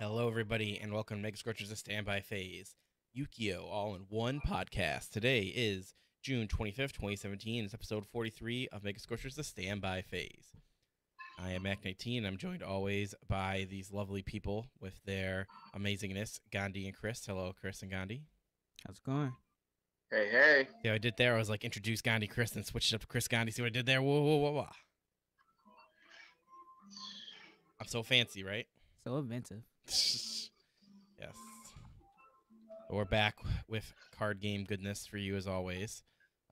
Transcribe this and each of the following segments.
Hello, everybody, and welcome to Mega Scorchers The Standby Phase. Yu-Gi-Oh! All in one podcast. Today is June 25th, 2017. It's episode 43 of Mega Scorchers The Standby Phase. I am Mac19, and I'm joined always by these lovely people with their amazingness, Gandhi and Chris. Hello, Chris and Gandhi. How's it going? Hey, hey. Yeah, I did there. I was like, introduce Gandhi, Chris, and switched it up to Chris, Gandhi. See what I did there? Whoa, whoa, whoa, whoa. I'm so fancy, right? So inventive. Yes. We're back with card game goodness for you as always.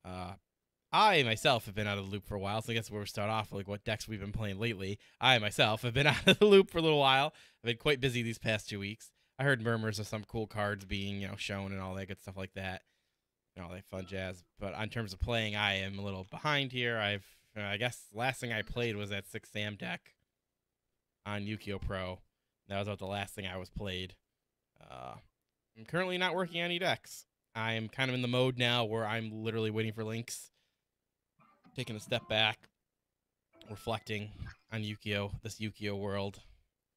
I myself have been out of the loop for a while, so I guess where we start off, like what decks we've been playing lately. I myself have been out of the loop for a little while. I've been quite busy these past 2 weeks. I heard murmurs of some cool cards being, shown and all that good stuff like that. All that fun jazz. But in terms of playing, I am a little behind here. I guess last thing I played was that 6 Sam deck on Yu-Gi-Oh! Pro. That was about the last thing I was played. I'm currently not working on any decks. I'm kind of in the mode now where I'm literally waiting for links, taking a step back, reflecting on Yu-Gi-Oh! This Yu-Gi-Oh! World,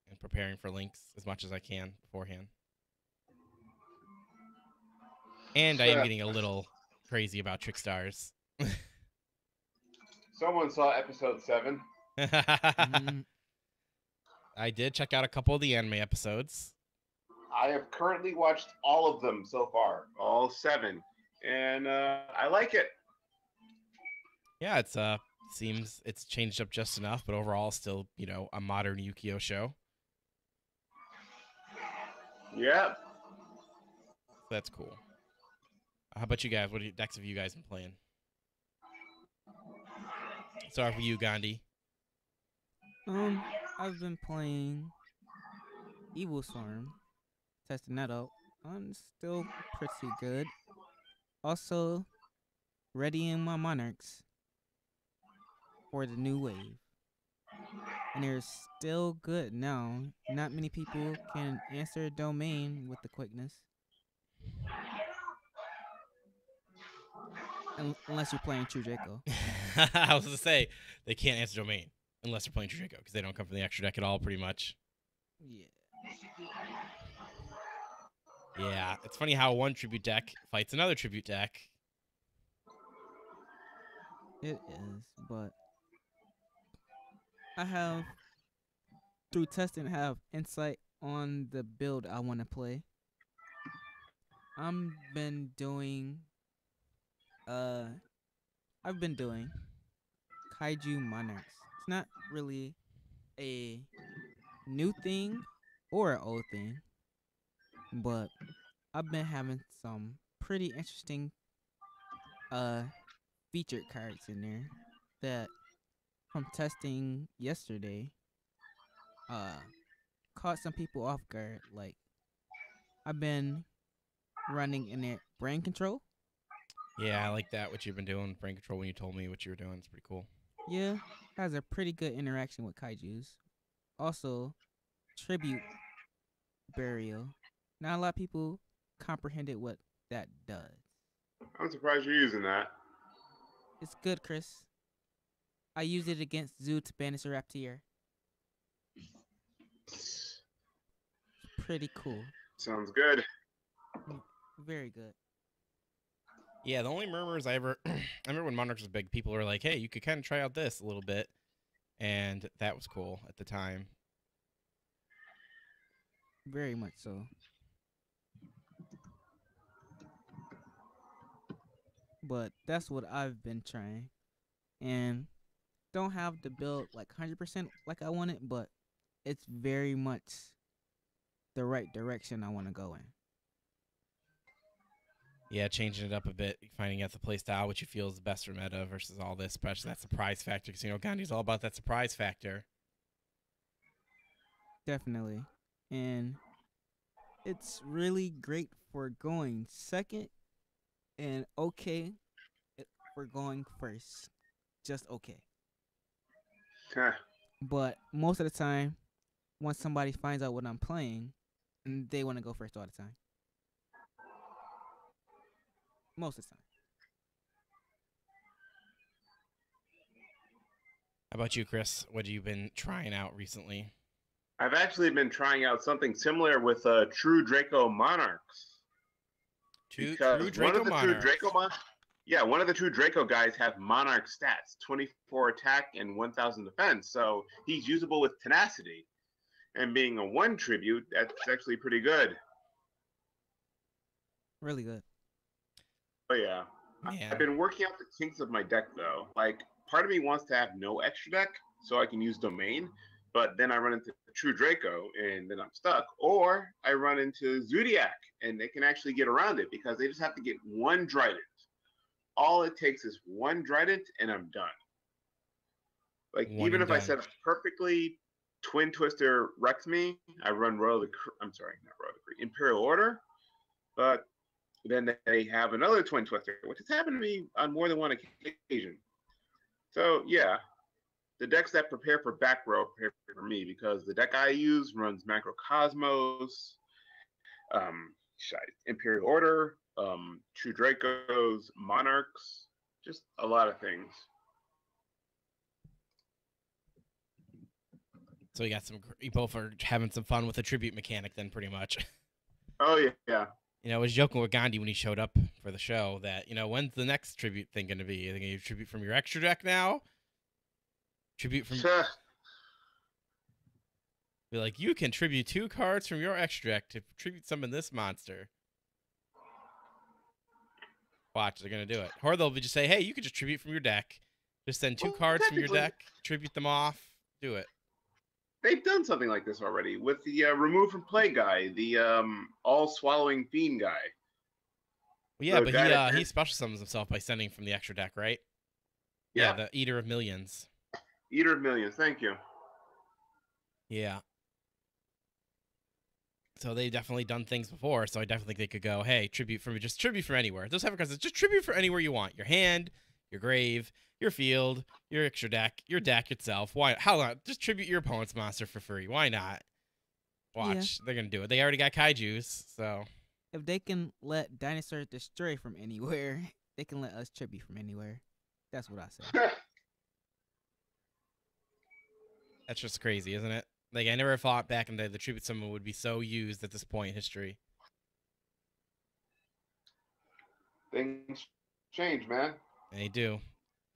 and preparing for links as much as I can beforehand. And I am getting a little crazy about Trickstars. Someone saw episode 7. I did check out a couple of the anime episodes. I have currently watched all of them so far, all 7, and I like it. Yeah, it's seems it's changed up just enough, but overall still, a modern Yu-Gi-Oh! Show. Yeah. That's cool. How about you guys? What decks have you guys been playing? Start with you, Gandhi. I've been playing Evil Swarm, testing that out. I'm still pretty good. Also, readying my Monarchs for the new wave. And they're still good now. Not many people can answer a domain with the quickness. Unless you're playing True Draco. I was going to say, they can't answer domain unless they're playing True Draco, because they don't come from the extra deck at all, pretty much. Yeah. Yeah, it's funny how one tribute deck fights another tribute deck. It is, but I have, through testing, have insight on the build I want to play. I've been doing Kaiju Monarchs. It's not really a new thing or an old thing, but I've been having some pretty interesting featured cards in there that, from testing yesterday, caught some people off guard. Like, I've been running in it Brain Control. Yeah, I like that, what you've been doing, Brain Control, when you told me what you were doing. It's pretty cool. Yeah, has a pretty good interaction with Kaijus. Also, Tribute Burial. Not a lot of people comprehended what that does. I'm surprised you're using that. It's good, Chris. I use it against Zoo to banish a Raptier. Pretty cool. Sounds good. Very good. Yeah, the only murmurs I remember when Monarchs was big, people were like, hey, you could kind of try out this a little bit. And that was cool at the time. Very much so. But that's what I've been trying. And don't have the build like 100% like I want it, but it's very much the right direction I want to go in. Yeah, changing it up a bit, finding out the play style, which you feel is the best for meta versus all this, especially that surprise factor. Because, Gandhi's all about that surprise factor. Definitely. And it's really great for going second and okay for going first. Just okay. Huh. But most of the time, once somebody finds out what I'm playing, they want to go first all the time. Most of the time. How about you, Chris? What have you been trying out recently? I've actually been trying out something similar with True Draco Monarchs. True Because Draco Monarchs. one of the True Draco guys have Monarch stats, 24 attack and 1,000 defense. So he's usable with Tenacity. And being a 1 tribute, that's actually pretty good. Really good. Oh, yeah. Man. I've been working out the kinks of my deck, though. Like, part of me wants to have no extra deck so I can use Domain, but then I run into True Draco and then I'm stuck. Or I run into Zodiac and they can actually get around it because they just have to get 1 Trident. All it takes is 1 Trident and I'm done. Like, even if I set up perfectly Twin Twister wrecks me, I run Imperial Order, but then they have another Twin Twister, which has happened to me on more than one occasion. So, yeah, the decks that prepare for back row prepare for me because the deck I use runs Macrocosmos, Imperial Order, True Dracos, Monarchs, just a lot of things. So you both are having some fun with the tribute mechanic then, pretty much. Oh, yeah. You know, I was joking with Gandhi when he showed up for the show that, you know, when's the next tribute thing going to be? Are they going to tribute from your extra deck now? Tribute from... Be like, you can tribute 2 cards from your extra deck to tribute summon this monster. Watch, they're going to do it. Or they'll just say, hey, you can just tribute from your deck. Just send 2 cards from your deck, tribute them off, do it. They've done something like this already with the remove from play guy, the all swallowing fiend guy. Well, yeah, but he special summons himself by sending from the extra deck, right? Yeah, the Eater of Millions. Eater of Millions, thank you. Yeah. So they've definitely done things before, so I definitely think they could go, hey, tribute from anywhere. Those have cards, just tribute for anywhere you want. Your hand, your grave, your field, your extra deck, your deck itself. Why? How long? Just tribute your opponent's monster for free. Why not? Watch, They're gonna do it. They already got Kaiju's, so if they can let dinosaurs destroy from anywhere, they can let us tribute from anywhere. That's what I say. That's just crazy, isn't it? Like, I never thought back in the tribute summon would be so used at this point in history. Things change, man. And they do.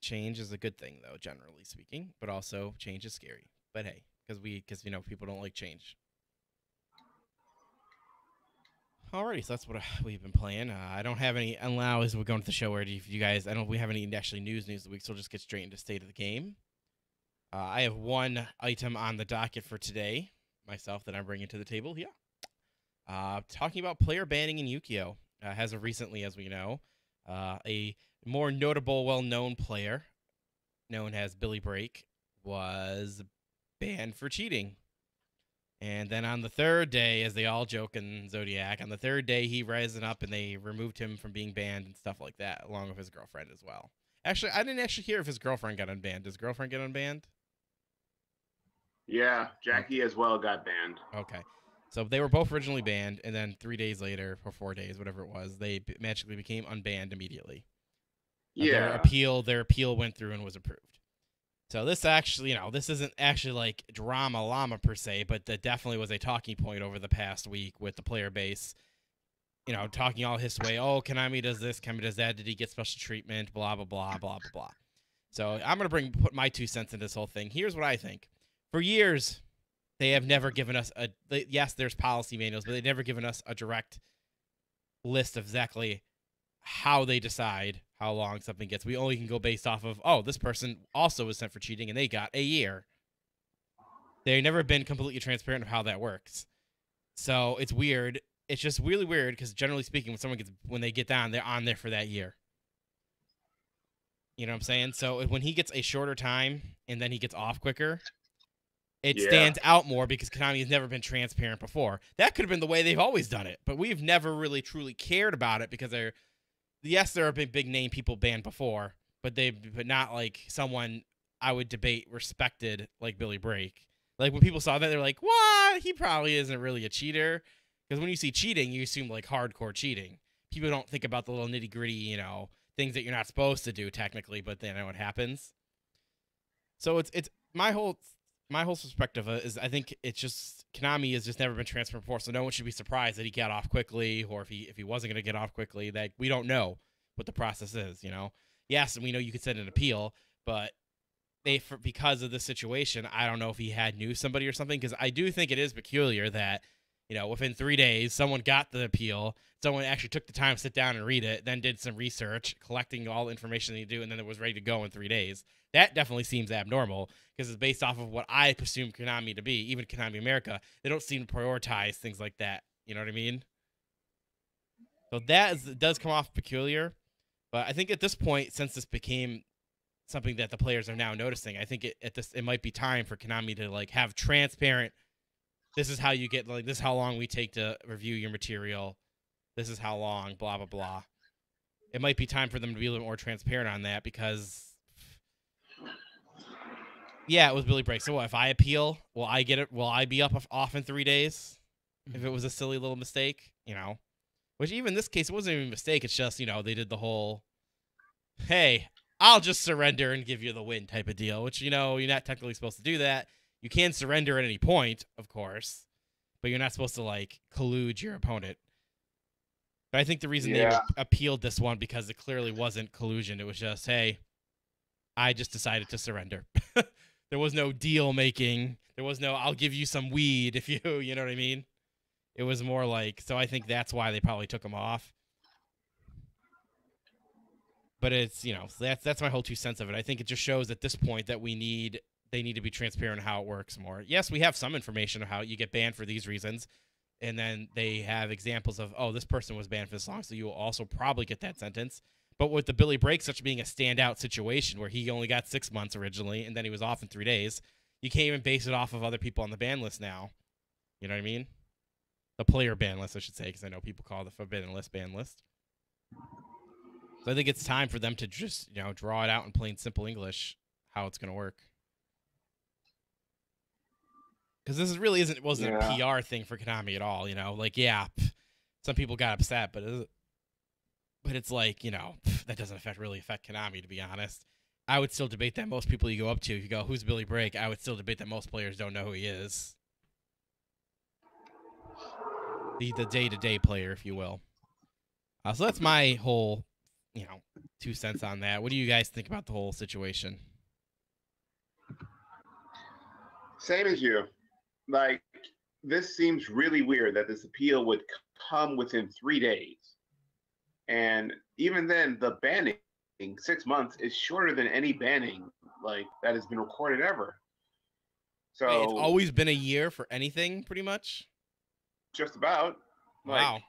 Change is a good thing, though, generally speaking. But also, change is scary. But hey, because you know, people don't like change. Alrighty, so that's what we've been playing. I don't have any, and now as we're going to the show, where you guys, we have any actually news this week, so we'll just get straight into state of the game. I have 1 item on the docket for today, myself, that I'm bringing to the table here. Talking about player banning in Yu-Gi-Oh! As of recently, as we know, a more notable, well-known player, known as Billy Break, was banned for cheating. And then on the 3rd day, as they all joke in Zodiac, on the 3rd day, he risen up and they removed him from being banned and stuff like that, along with his girlfriend as well. Actually, I didn't actually hear if his girlfriend got unbanned. Does his girlfriend get unbanned? Yeah, Jackie as well got banned. Okay. So they were both originally banned, and then 3 days later, or 4 days, whatever it was, they magically became unbanned immediately. Yeah. Their appeal went through and was approved. So this actually, this isn't actually like drama llama per se, but that definitely was a talking point over the past week with the player base. Talking all his way. Oh, Konami does this, Konami does that. Did he get special treatment? Blah, blah, blah, blah, blah, blah. So I'm going to put my 2 cents in this whole thing. Here's what I think. For years, they have never given us yes, there's policy manuals, but they've never given us a direct list of exactly how they decide how long something gets. We only can go based off of, oh, this person also was sent for cheating and they got a year. They've never been completely transparent of how that works. So it's weird. It's just really weird because generally speaking, when they get down, they're on there for that year. You know what I'm saying? So when he gets a shorter time and then he gets off quicker, it stands out more because Konami has never been transparent before. That could have been the way they've always done it, but we've never really truly cared about it because there are big name people banned before, but not like someone I would debate respected like Billy Break. Like when people saw that, they're like, "What? He probably isn't really a cheater." Because when you see cheating, you assume like hardcore cheating. People don't think about the little nitty gritty, things that you're not supposed to do technically, but then what happens. So it's my whole my whole perspective is I think it's just Konami has just never been transferred before, so no one should be surprised that he got off quickly, or if he wasn't going to get off quickly. That we don't know what the process is. Yes, and we know you could send an appeal, but because of the situation, I don't know if he knew somebody or something, because I do think it is peculiar that within 3 days someone got the appeal, someone actually took the time to sit down and read it, then did some research, collecting all the information they do, and then it was ready to go in 3 days. That definitely seems abnormal, because it's based off of what I presume Konami to be. Even Konami America, they don't seem to prioritize things like that. You know what I mean? So it does come off peculiar, but I think at this point, since this became something that the players are now noticing, I think it might be time for Konami to have transparent. This is how you get this is how long we take to review your material. This is how long, blah blah blah. It might be time for them to be a little more transparent on that, because it was Billy Break. So what, if I appeal, will I get it? Will I be off in 3 days? If it was a silly little mistake, Which even in this case, it wasn't even a mistake. It's just, they did the whole, hey, I'll just surrender and give you the win type of deal, which, you're not technically supposed to do that. You can surrender at any point, of course, but you're not supposed to, collude your opponent. But I think the reason they appealed this one, because it clearly wasn't collusion. It was just, hey, I just decided to surrender. There was no deal making. There was no, I'll give you some weed if you know what I mean? It was more so I think that's why they probably took him off. But it's, that's my whole 2 cents of it. I think it just shows at this point that they need to be transparent on how it works more. Yes, we have some information of how you get banned for these reasons, and then they have examples of, oh, this person was banned for this long, so you will also probably get that sentence. But with the Billy Break such being a standout situation where he only got 6 months originally, and then he was off in 3 days, you can't even base it off of other people on the ban list now. You know what I mean? The player ban list, I should say, because I know people call it the forbidden list ban list. So I think it's time for them to just, draw it out in plain, simple English how it's going to work. Because this wasn't a PR thing for Konami at all, some people got upset, but it's that doesn't really affect Konami, to be honest. I would still debate that most people you go up to, if you go, who's Billy Break? I would still debate that most players don't know who he is. The day-to-day player, if you will. So that's my whole, 2 cents on that. What do you guys think about the whole situation? Same as you. This seems really weird that this appeal would come within 3 days. And even then, the banning, 6 months, is shorter than any banning that has been recorded ever. So it's always been a year for anything, pretty much? Just about. Wow.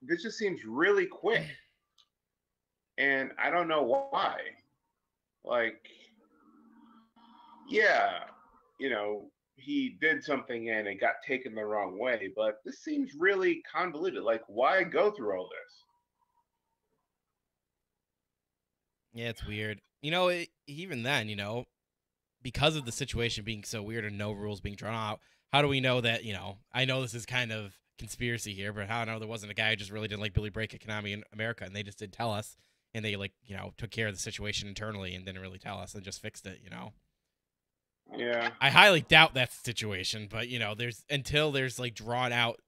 This just seems really quick. And I don't know why. He did something and it got taken the wrong way, but this seems really convoluted. Why go through all this? Yeah, it's weird. Even then, because of the situation being so weird and no rules being drawn out, how do we know that, I know this is kind of conspiracy here, but how do I know there wasn't a guy who just really didn't like Billy Break at Konami in America, and they just didn't tell us, and they, took care of the situation internally and didn't really tell us and just fixed it, Yeah. I highly doubt that's the situation, but, until there's, drawn out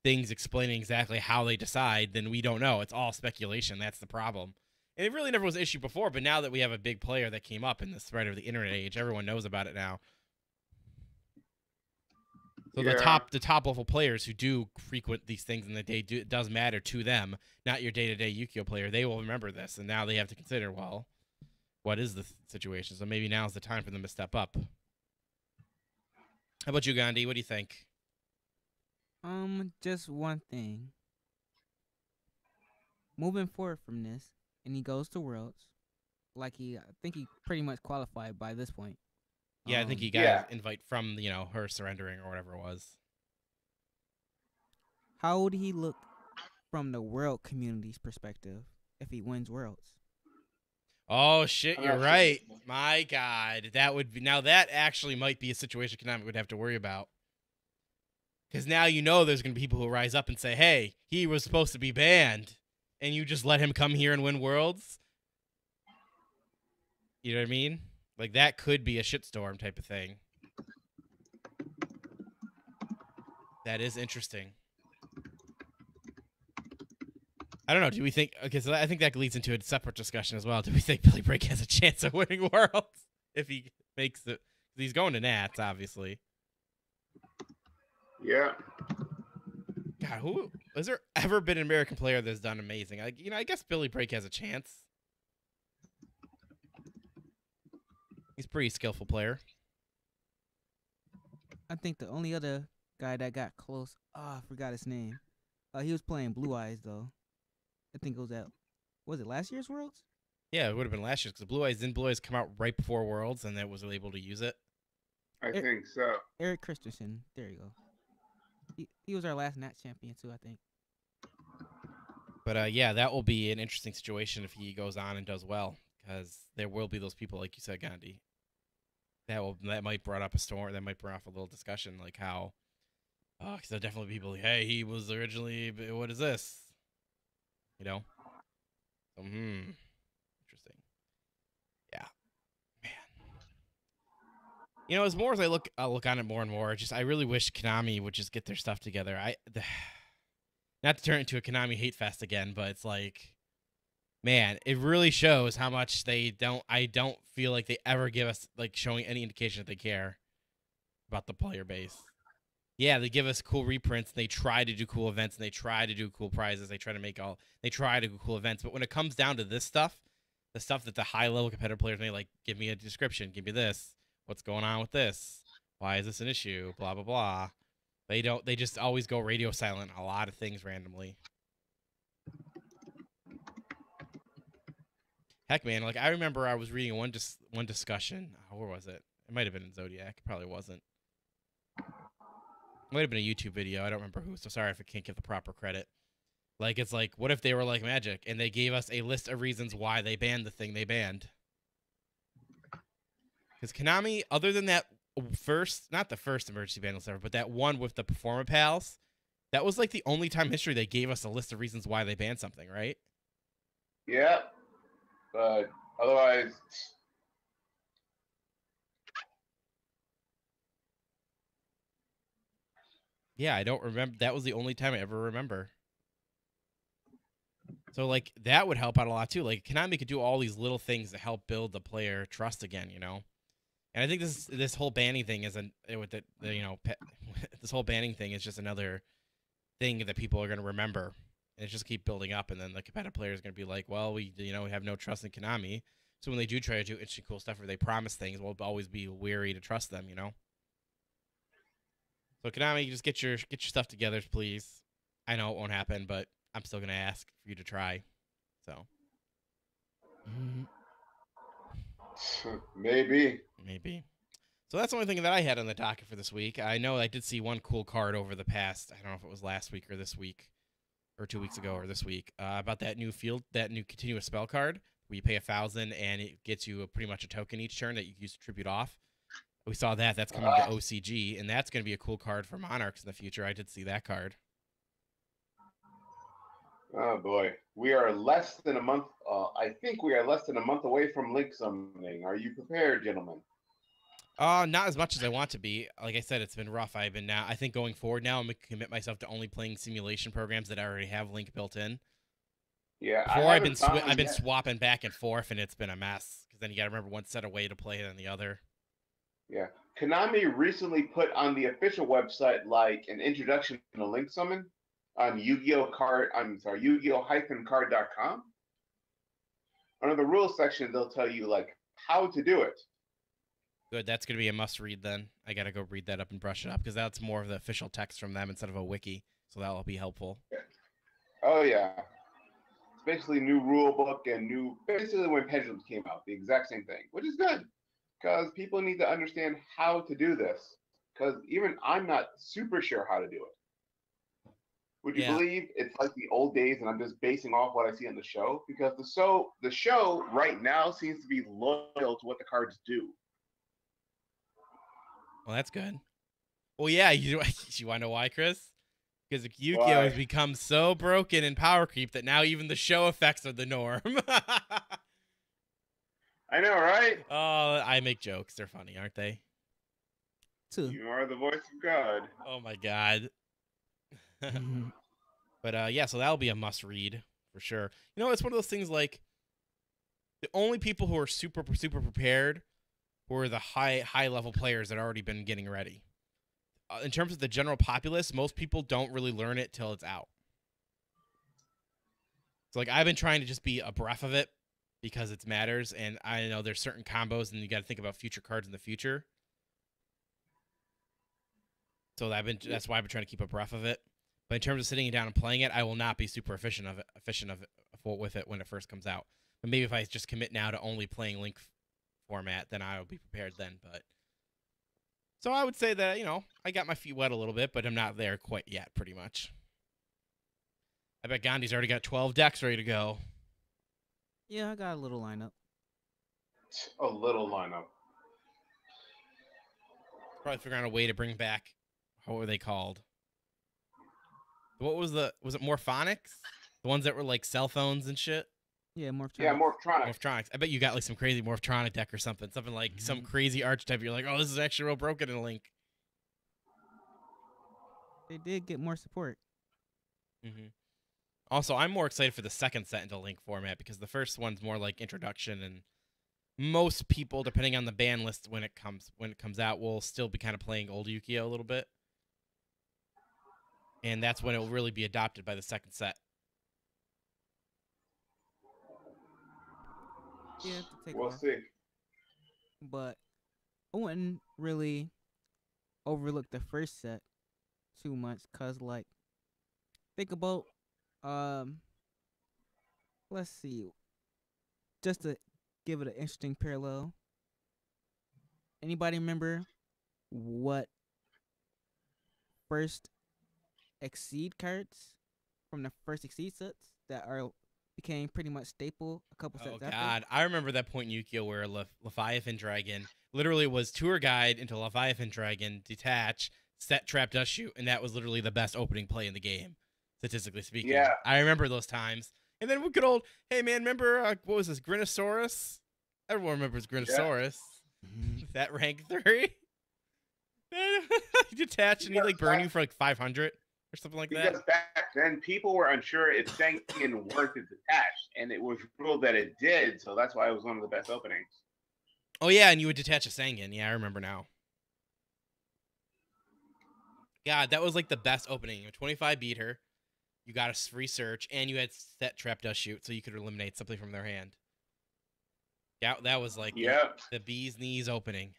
things explaining exactly how they decide, then we don't know. It's all speculation. That's the problem. And it really never was an issue before, but now that we have a big player that came up in the spread of the internet age, everyone knows about it now. So the top level players who do frequent these things in the day, it does matter to them, not your day-to-day Yu-Gi-Oh player. They will remember this, and now they have to consider, well, what is the situation? So maybe now's the time for them to step up. How about you, Gandhi? What do you think? Just one thing. Moving forward from this, and he goes to Worlds, I think he pretty much qualified by this point. Yeah, I think he got an invite from, her surrendering or whatever it was. How would he look from the world community's perspective if he wins Worlds? Oh, shit, you're right. My God. That actually might be a situation Konami would have to worry about. Because now there's going to be people who rise up and say, hey, he was supposed to be banned, and you just let him come here and win Worlds? You know what I mean? That could be a shitstorm type of thing. That is interesting. I don't know. Do we think? Okay, so I think that leads into a separate discussion as well. Do we think Billy Brake has a chance of winning Worlds if he makes it? He's going to Nats, obviously. Yeah. God, who has there ever been an American player that's done amazing? Like, I guess Billy Brake has a chance. He's a pretty skillful player. I think the only other guy that got close, I forgot his name. He was playing Blue Eyes though. I think it was it last year's Worlds? Yeah, it would have been last year because Blue Eyes come out right before Worlds, and that was able to use it. I think so. Eric Christensen. There you go. He was our last Nats champion too, I think. But yeah, that will be an interesting situation if he goes on and does well, because there will be those people like you said, Gandhi. That might brought up a storm. That might bring off a little discussion, like how, because there'll definitely be people like, hey, he was originally, what is this? So, interesting. Yeah, man. As more as I look on it more and more, I really wish Konami would just get their stuff together. Not to turn it into a Konami hate fest again, but it's like, man, it really shows how much I don't feel like they ever give us, like, showing any indication that they care about the player base. Yeah, they give us cool reprints, and they try to do cool events, and they try to do cool prizes. They try to do cool events. But when it comes down to this stuff, the stuff that the high-level competitive players may, like, give me a description, give me this, what's going on with this, why is this an issue, blah, blah, blah. They just always go radio silent on a lot of things randomly. Heck, man, like, I remember I was reading one discussion. Where was it? It might have been in Zodiac. It probably wasn't. It might have been a YouTube video. I don't remember who, so sorry if I can't give the proper credit. Like, it's like, what if they were like Magic, and they gave us a list of reasons why they banned the thing they banned? Because Konami, other than that not the first emergency ban list ever, but that one with the Performa Pals, that was like the only time in history they gave us a list of reasons why they banned something, right? Yeah. But otherwise, yeah, I don't remember. That was the only time I ever remember. So, like, that would help out a lot too. Like, Konami could do all these little things to help build the player trust again, And I think this whole banning thing is this whole banning thing is just another thing that people are going to remember. And it's just keep building up, and then the competitive player is going to be like, well, we have no trust in Konami. So when they do try to do interesting, cool stuff where they promise things, we'll always be weary to trust them, So Konami, just get your stuff together, please. I know it won't happen, but I'm still going to ask for you to try. So. Maybe. So that's the only thing that I had on the docket for this week. I know I did see one cool card over the past, I don't know if it was last week or this week, or 2 weeks ago or this week, about that new continuous spell card where you pay 1,000 and it gets you pretty much a token each turn that you can use to tribute off. We saw that. That's coming to OCG, and that's going to be a cool card for Monarchs in the future. I did see that card. Oh boy, we are less than a month. I think we are less than a month away from Link summoning. Are you prepared, gentlemen? Not as much as I want to be. Like I said, it's been rough. I think going forward now, I'm going to commit myself to only playing simulation programs that already have Link built in. Yeah. Before I've been swapping back and forth, and it's been a mess. Because then you got to remember one set of way to play than the other. Yeah. Konami recently put on the official website like an introduction to Link Summon on Yu-Gi-Oh-card.com. Under the rules section, they'll tell you like how to do it. Good, that's going to be a must-read then. I got to go read that up and brush it up, because that's more of the official text from them instead of a wiki, so that'll be helpful. Oh, yeah. It's basically new rule book and basically when Pendulum came out, the exact same thing, which is good, because people need to understand how to do this, because even I'm not super sure how to do it. Would you believe it's like the old days and I'm just basing off what I see on the show? Because the show right now seems to be loyal to what the cards do. Well, that's good. Well, yeah, you want to know why, Chris? Because Yu-Gi-Oh! Has become so broken in power creep that now even the show effects are the norm. I know, right? Oh, I make jokes. They're funny, aren't they? Too. You are the voice of God. Oh, my God. But yeah, so that'll be a must read for sure. You know, it's one of those things like the only people who are super prepared were the high level players that already been getting ready. In terms of the general populace, most people don't really learn it till it's out. So like I've been trying to just be a breath of it because it matters, and I know there's certain combos, and you got to think about future cards in the future. So that's why I've been trying to keep a breath of it. But in terms of sitting down and playing it, I will not be super efficient with it when it first comes out. But maybe if I just commit now to only playing Link format, then I will be prepared then. But so I would say that, you know, I got my feet wet a little bit, but I'm not there quite yet, pretty much. I bet Gandhi's already got 12 decks ready to go. Yeah, I got a little lineup. A little lineup. Probably figuring out a way to bring back, what were they called? What was it Morphonics? The ones that were like cell phones and shit? Yeah, Morphtronics. Yeah, Morphtronics. Morphtronics. I bet you got like some crazy Morphtronic deck or something. Something like some crazy archetype. You're like, oh, this is actually real broken in Link. They did get more support. Mm-hmm. Also, I'm more excited for the second set into Link format because the first one's more like introduction, and most people, depending on the ban list when it comes out, will still be kind of playing old Yu-Gi-Oh a little bit. And that's when it will really be adopted by the second set. Yeah, to take We'll off. see. But I wouldn't really overlook the first set too much, cause like think about let's see, just to give it an interesting parallel. Anybody remember what first Exceed cards from the first Exceed sets that became pretty much staple a couple sets after? Oh God, I remember that point in Yu-Gi-Oh where Leviathan Dragon literally was tour guide into Leviathan Dragon, detach, set, trap, dust, shoot, and that was literally the best opening play in the game, statistically speaking. Yeah. I remember those times. And then good old, hey man, remember what was this, Grinosaurus? Everyone remembers Grinosaurus. Mhm. That rank 3. You detach and he like burn you for like 500 or something like that. Because back then people were unsure if Sengen worked as attached, and it was ruled that it did, so that's why it was one of the best openings. Oh yeah, and you would detach a Sangan. Yeah, I remember now. God, that was like the best opening. A 25 beat her. You got a free search, and you had set, trap, dust, shoot, so you could eliminate something from their hand. Yeah, that was like the bee's knees opening.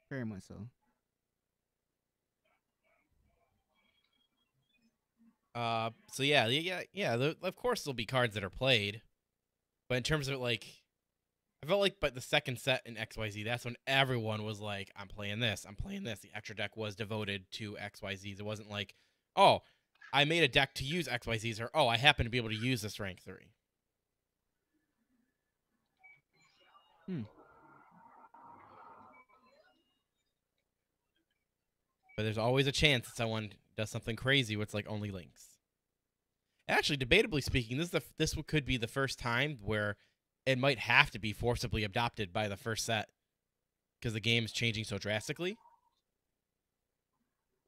Very much so. So yeah. Of course, there'll be cards that are played, but in terms of like, I felt like, but the second set in XYZ, that's when everyone was like, I'm playing this. The extra deck was devoted to XYZs. It wasn't like, oh, I made a deck to use XYZs, or oh, I happen to be able to use this rank 3. But there's always a chance that someone does something crazy where it's like only links. Actually, debatably speaking, this could be the first time where it might have to be forcibly adopted by the first set because the game is changing so drastically.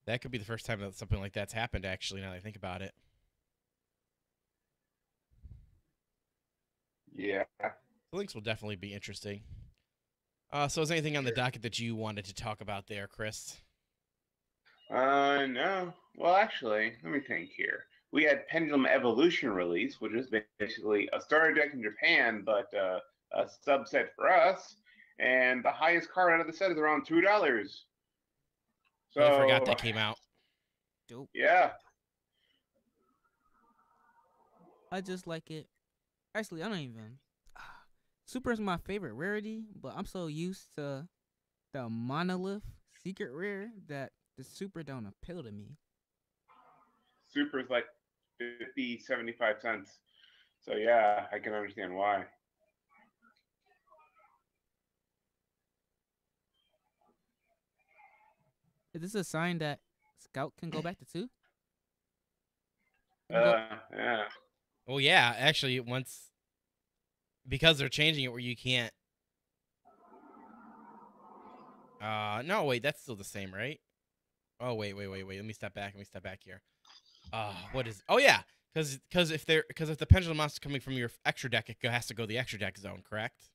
That could be the first time that something like that's happened, actually, now that I think about it. Yeah. The links will definitely be interesting. So is there anything on the docket that you wanted to talk about there, Chris? No. Well, actually, let me think here. We had Pendulum Evolution release, which is basically a starter deck in Japan, but a subset for us. And the highest card out of the set is around $2. So I forgot that came out. Dope. Yeah. I just like it. Actually, I don't even. Super is my favorite rarity, but I'm so used to the Monolith secret rare that the super don't appeal to me. Super is like 50, 75 cents. So yeah, I can understand why. Is this a sign that Scout can go back to 2? Yeah. Oh yeah, actually, because they're changing it where you can't. No, wait, that's still the same, right? Oh, wait. Let me step back. Here. What is? Oh yeah, because if the pendulum monster coming from your extra deck, it has to go the extra deck zone, correct?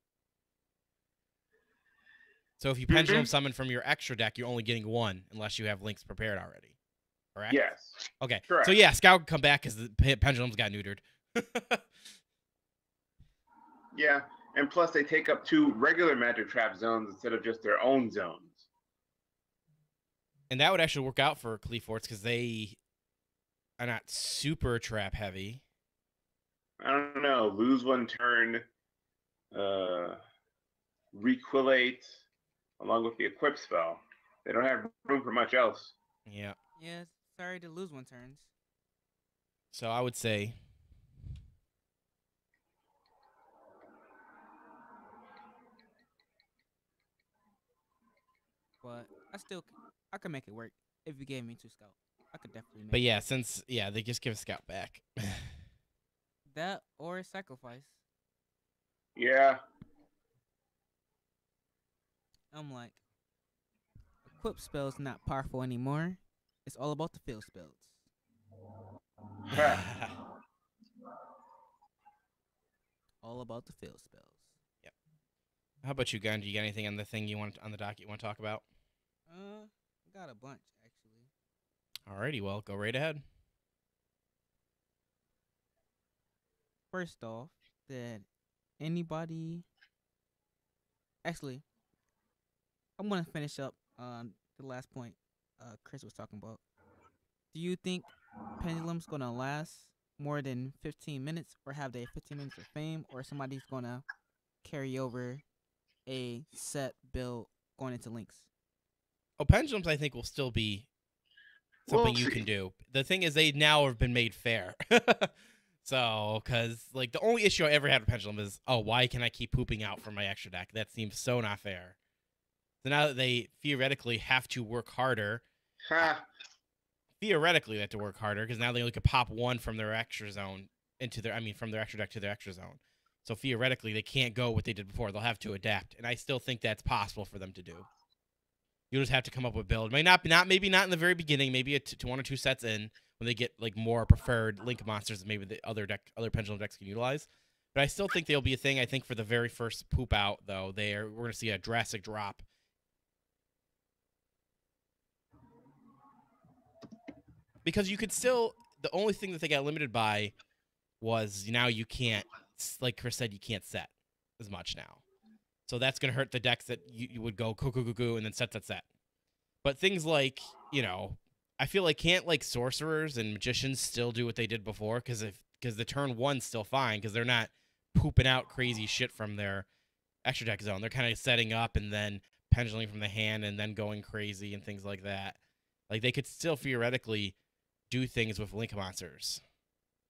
So if you pendulum Mhm. summon from your extra deck, you're only getting one unless you have links prepared already. Correct? Yes. Okay. Correct. So yeah, Scout can come back because the pendulums got neutered. Yeah, and plus they take up 2 regular magic trap zones instead of just their own zones. And that would actually work out for Cleaforts because they are not super trap heavy. I don't know. Lose 1 turn, Requilate, along with the equip spell. They don't have room for much else. Yeah. Yeah, sorry to lose 1 turns. So I would say But I could make it work if you gave me 2 scout. I could definitely make But it yeah, work. they just give Scout back. That or sacrifice. Yeah. I'm like, equip spells not powerful anymore. It's all about the field spells. All about the field spells. Yep. How about you, Gun? Do you got anything on the thing on the docket you want to talk about? Got a bunch actually. Alrighty, well, go right ahead. First off, did anybody actually? I'm gonna finish up on the last point Chris was talking about. Do you think Pendulum's gonna last more than 15 minutes, or have they 15 minutes of fame, or somebody's gonna carry over a set build going into links? Oh, pendulums, I think, will still be something you can do. The thing is, they now have been made fair. So, because like the only issue I ever had with pendulum is, oh, why can I keep pooping out from my extra deck? That seems so not fair. So now that they theoretically have to work harder, theoretically they have to work harder because now they only could pop 1 from their extra zone from their extra deck to their extra zone. So theoretically they can't go what they did before. They'll have to adapt, and I still think that's possible for them to do. You'll just have to come up with a build. Maybe not in the very beginning. Maybe 1 or 2 sets in when they get like more preferred link monsters that maybe the other pendulum decks can utilize. But I still think they'll be a thing. I think for the very first poop out though, we're going to see a drastic drop. Because you could still, the only thing that they got limited by was now you can't, like Chris said, you can't set as much now. So that's going to hurt the decks that you would go goo and then set. But things like, I feel like can't like sorcerers and magicians still do what they did before because the turn 1's still fine because they're not pooping out crazy shit from their extra deck zone. They're kind of setting up and then pendulum from the hand and then going crazy and things like that. Like they could still theoretically do things with link monsters.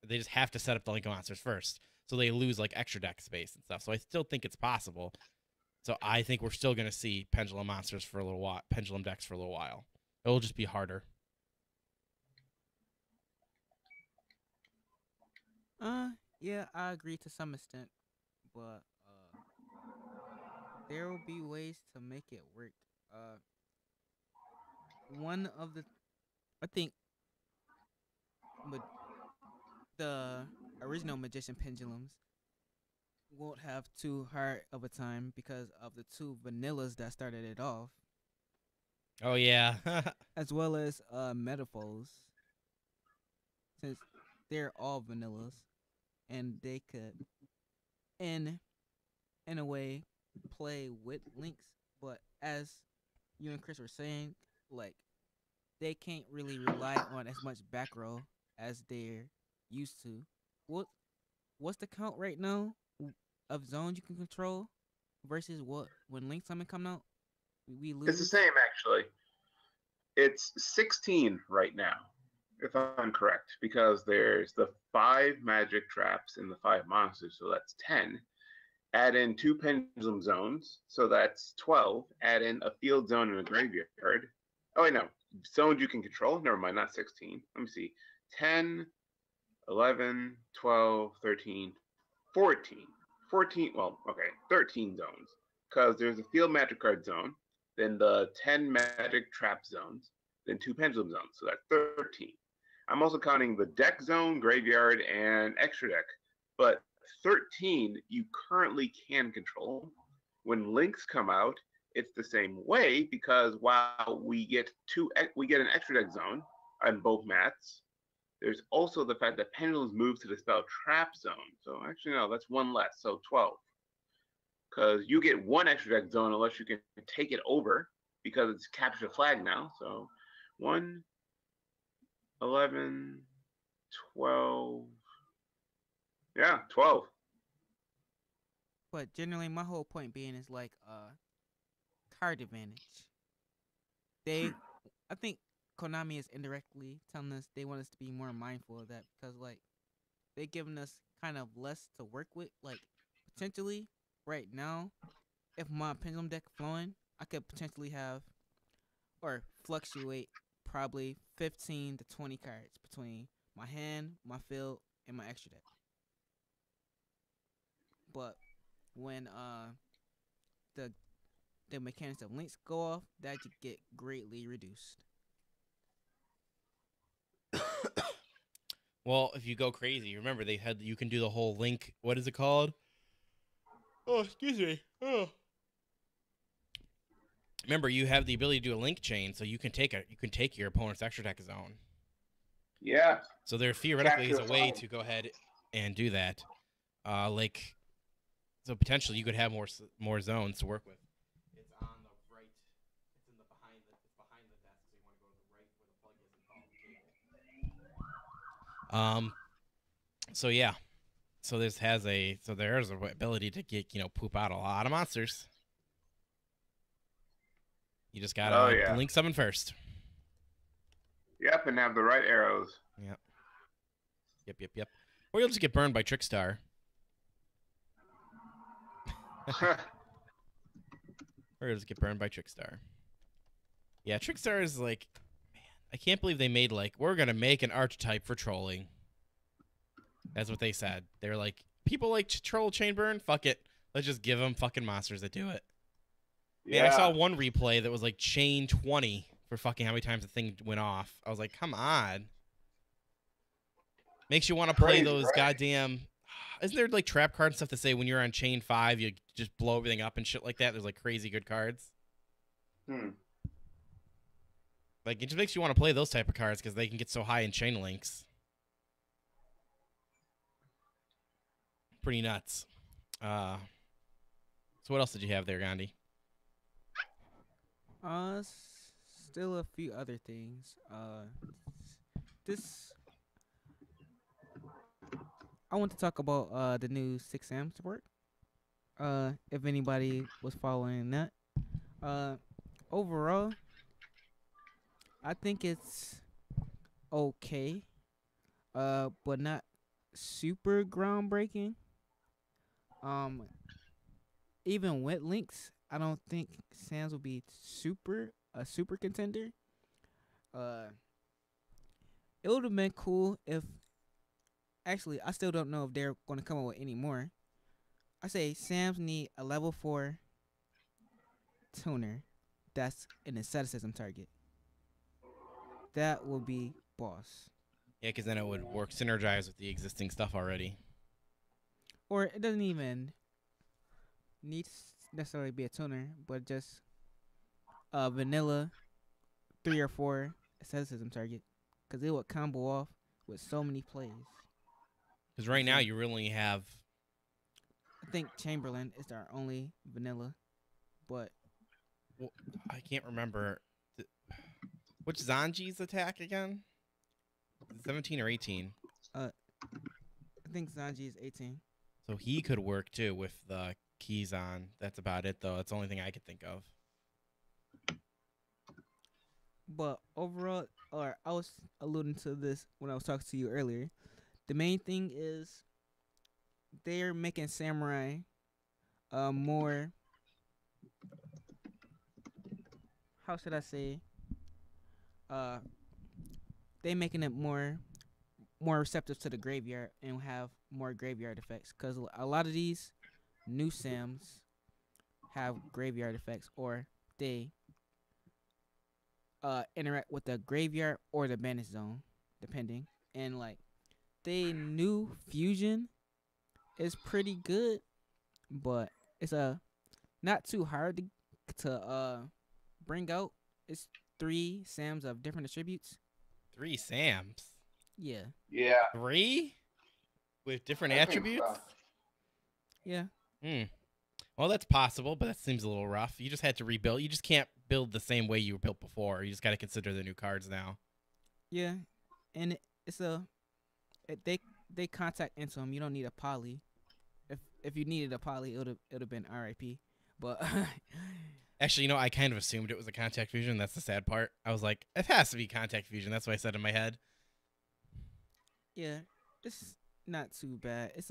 They just have to set up the link monsters first, so they lose like extra deck space and stuff. So I still think it's possible. So I think we're still going to see pendulum monsters for a little while, pendulum decks for a little while. It'll just be harder. Yeah, I agree to some extent, but there will be ways to make it work. One of the, I think, but the original magician pendulums won't have too hard of a time because of the 2 vanillas that started it off. Oh yeah. As well as metaphors, since they're all vanillas, and they could, in a way, play with links. But as you and Chris were saying, like they can't really rely on as much back row as they're used to. What's the count right now of zones you can control versus what when Link Summon come out? We lose. It's the same actually. It's 16 right now, if I'm correct, because there's the 5 magic traps and the 5 monsters, so that's 10. Add in 2 pendulum zones, so that's 12. Add in a field zone and a graveyard. Oh wait, no, zones you can control. Never mind, not 16. Let me see. 10, 11, 12, 13, 14. 14, well, okay, 13 zones. Because there's a field magic card zone, then the 10 magic trap zones, then 2 pendulum zones. So that's 13. I'm also counting the deck zone, graveyard, and extra deck. But 13 you currently can control. When links come out, it's the same way because while we get an extra deck zone on both mats, there's also the fact that pendulums move to the spell trap zone. So actually no, that's one less, so 12. Because you get one extra deck zone unless you can take it over because it's capture the flag now. So 1, 11, 12. Yeah, 12. But generally, my whole point being is like card advantage. They, I think Konami is indirectly telling us they want us to be more mindful of that because like they giving us kind of less to work with. Like potentially right now, if my pendulum deck flowing, I could potentially have or fluctuate probably 15 to 20 cards between my hand, my field, and my extra deck. But when the the mechanics of links go off, that could get greatly reduced. Well, if you go crazy, remember you can do the whole link. What is it called? Oh, excuse me. Oh. Remember, you have the ability to do a link chain, so you can take your opponent's extra deck zone. Yeah. So there theoretically is a way to go ahead and do that. So potentially you could have more zones to work with. It's on the right. It's behind the desk. So you want to go to the right where the plug is and follow the cable. So yeah. So there's a ability to get poop out a lot of monsters. You just gotta link summon first. Yep, and have the right arrows. Yep. Or you'll just get burned by Trickstar. Or you'll just get burned by Trickstar. Yeah, Trickstar is like, man, I can't believe they made we're gonna make an archetype for trolling. That's what they said. They're like, people like troll chain burn. Fuck it, let's just give them fucking monsters that do it. Yeah, I saw one replay that was like chain 20 for fucking how many times the thing went off. I was like, come on. Makes you want to play those goddamn. Isn't there like trap card stuff to say when you're on chain 5 you just blow everything up and shit like that? There's like crazy good cards. Like it just makes you want to play those type of cards because they can get so high in chain links. Pretty nuts. So what else did you have there, Gandhi? Still a few other things. This I want to talk about the new 6am support. If anybody was following that. Overall, I think it's okay. But not super groundbreaking. Even with links, I don't think Sam's will be a super contender. It would have been cool if. Actually, I still don't know if they're going to come up with any more. I say Sam's need a level 4 tuner that's an asceticism target. That will be boss. Yeah, because then it would synergize with the existing stuff already. Or it doesn't even need to necessarily be a tuner, but just a vanilla 3 or 4 asceticism target. Because it would combo off with so many plays. Because right now you really have. I think Chamberlain is our only vanilla, but well, I can't remember which Zanji's attack again. 17 or 18. I think Zanji is 18. So he could work too with the keys on. That's about it though. That's the only thing I could think of. But overall, or I was alluding to this when I was talking to you earlier. The main thing is they're making Samurai more, how should I say, they making it more receptive to the graveyard and have more graveyard effects, because a lot of these new Sams have graveyard effects, or they interact with the graveyard or the banish zone, depending. And like they new fusion is pretty good, but it's not too hard to bring out. It's 3 Sams of different attributes. 3 Sams. Yeah. Yeah. 3 with different I think attributes. so. Yeah. Well, that's possible, but that seems a little rough. You just had to rebuild. You just can't build the same way you were built before. You just got to consider the new cards now. Yeah. And they contact into them. You don't need a poly. If you needed a poly, it would have been RIP. But Actually, I kind of assumed it was a contact fusion. That's the sad part. I was like, it has to be contact fusion. That's what I said in my head. yeah, it's not too bad. It's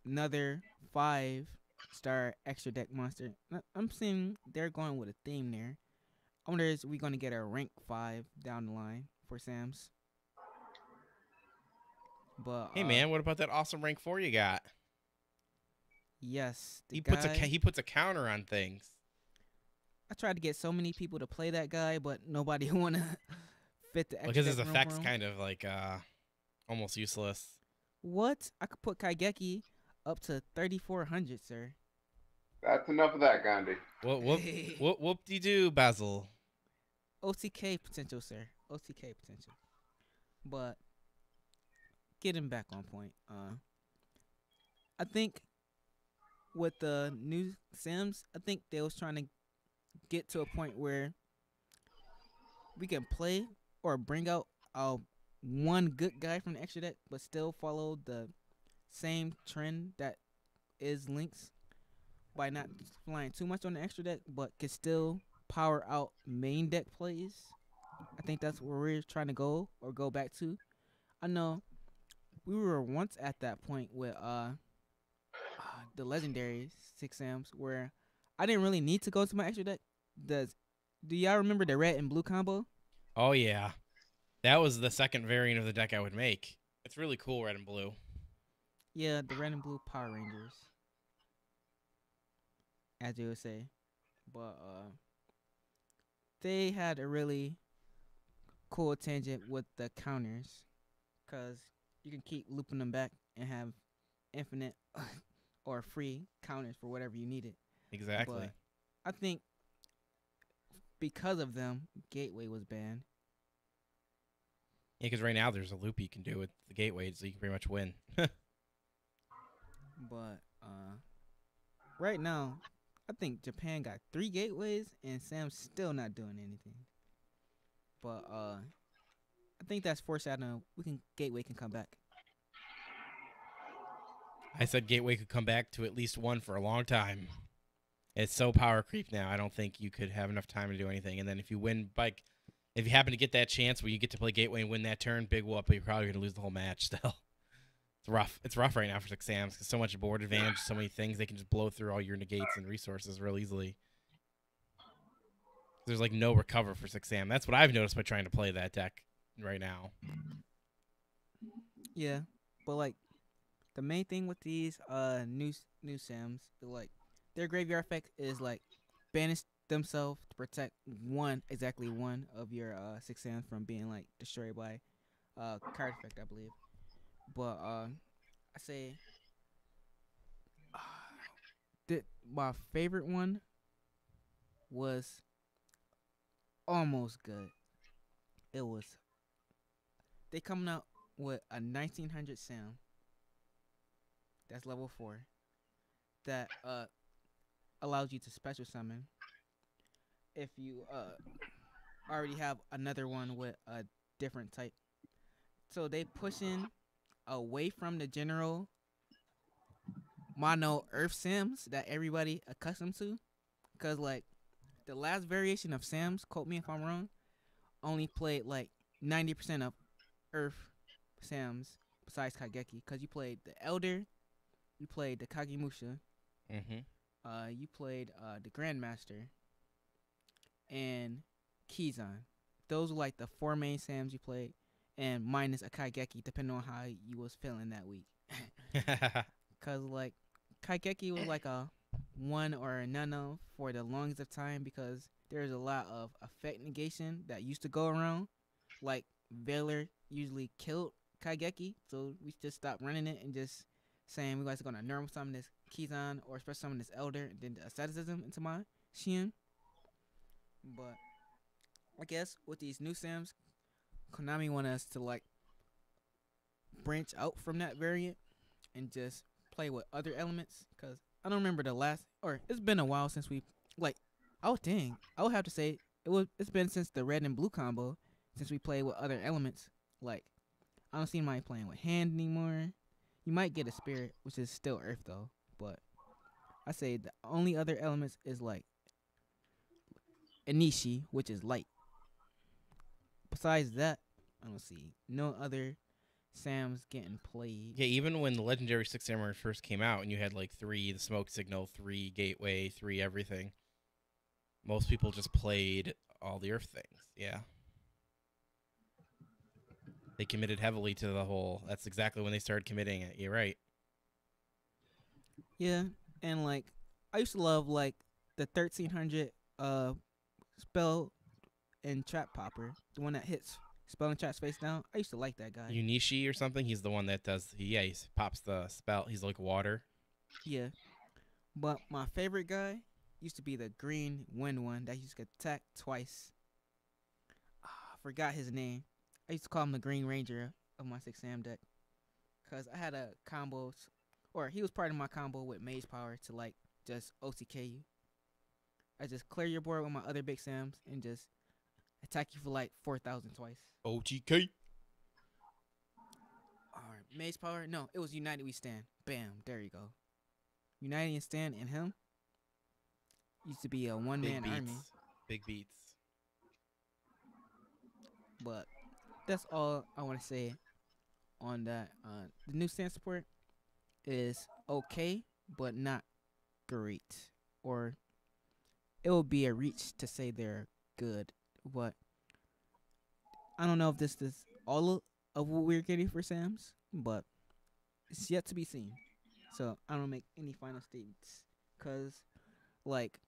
another 5-star extra deck monster. I'm seeing they're going with a theme there. I wonder is we going to get a rank 5 down the line for Sams. But Hey, man, what about that awesome rank 4 you got? yes, He puts a counter on things. I tried to get so many people to play that guy, but nobody want to fit the extra Because his deck room for effect's him. kind of like almost useless. What? I could put Kaigeki up to 3,400, sir. That's enough of that, Gandhi. Whoop-de-doo, Basil. OTK potential, sir. OTK potential. But getting back on point, I think with the new Sims, I think they was trying to get to a point where we can play or bring out one good guy from the extra deck, but still follow the same trend that is Link's by not flying too much on the extra deck, but can still power out main deck plays. I think that's where we're trying to go or go back to. I know we were once at that point with the legendary 6Ms where I didn't really need to go to my extra deck. Do y'all remember the red and blue combo? Oh, yeah. That was the second variant of the deck I would make. It's really cool, red and blue. Yeah, the red and blue Power Rangers, as you would say. But they had a really cool tangent with the counters, because you can keep looping them back and have infinite or free counters for whatever you needed. Exactly. But I think because of them, Gateway was banned. Yeah, because right now there's a loop you can do with the gateway, so you can pretty much win. But right now, I think Japan got 3 gateways and Sam's still not doing anything. But I think that's foreshadowing. Gateway can come back. I said gateway could come back to at least one for a long time. It's so power creep now. I don't think you could have enough time to do anything. And then if you win, if you happen to get that chance where you get to play gateway and win that turn, big whoop, but you're probably going to lose the whole match still. It's rough. It's rough right now for 6Ms because so much board advantage, so many things. They can just blow through all your negates and resources real easily. There's like no recover for 6Am. That's what I've noticed by trying to play that deck right now. Yeah, but like the main thing with these new Sams, like their graveyard effect is like banish themselves to protect exactly one of your 6Ms from being like destroyed by card effect, I believe. But I say my favorite one was almost good. It was they coming out with a 1900 Sam. That's level 4. That allows you to special summon. If you already have another one with a different type. So they pushing away from the general mono Earth Sims that everybody accustomed to. Because like the last variation of Sims, quote me if I'm wrong, only played like 90% of Earth Sims besides Kageki. Because you played the Elder, you played the Kagemusha, you played the Grandmaster, and Kizan. Those were like the 4 main Sims you played, and minus a Kaigeki, depending on how you was feeling that week. Cause like Kaigeki was like a one or none of for the longest of time because there's a lot of effect negation that used to go around. Like Valor usually killed Kaigeki, so we just stopped running it and just saying we guys are gonna normal summon this Kizan or special summon this Elder and then the asceticism into my Shien. But I guess with these new Sims, Konami want us to like branch out from that variant and just play with other elements. Cause I don't remember the last, or it's been a while since we like. Oh dang! I would have to say it's been since the red and blue combo since we played with other elements. Like I don't see anybody playing with hand anymore. You might get a spirit, which is still earth though. But I say the only other elements is like Inishi, which is light. Besides that, I don't see no other Sams getting played. Yeah, even when the Legendary Six Samurai first came out and you had like 3 the smoke signal, 3 gateway, 3 everything, most people just played all the earth things. Yeah. They committed heavily to the whole. That's exactly when they started committing it. You're right. Yeah, and like I used to love like the 1300 spell and trap popper, the one that hits spell and traps face down. I used to like that guy. Unishi or something. He's the one that does. Yeah, he pops the spell. He's like water. Yeah, but my favorite guy used to be the green wind one that used to attack twice. I forgot his name. I used to call him the Green Ranger of my 6 Sam deck. Because I had a combo, or he was part of my combo with Mage Power to like just OTK you. I just clear your board with my other big Sams and just attack you for like 4,000 twice. OTK. Alright, Mage Power? No, it was United We Stand. Bam, there you go. United We Stand and him used to be a one-man army. Big beats. But that's all I want to say on that. The new stand support is okay, but not great. Or it will be a reach to say they're good. But I don't know if this is all of what we're getting for Sams, but it's yet to be seen. So I don't make any final statements. Because, like,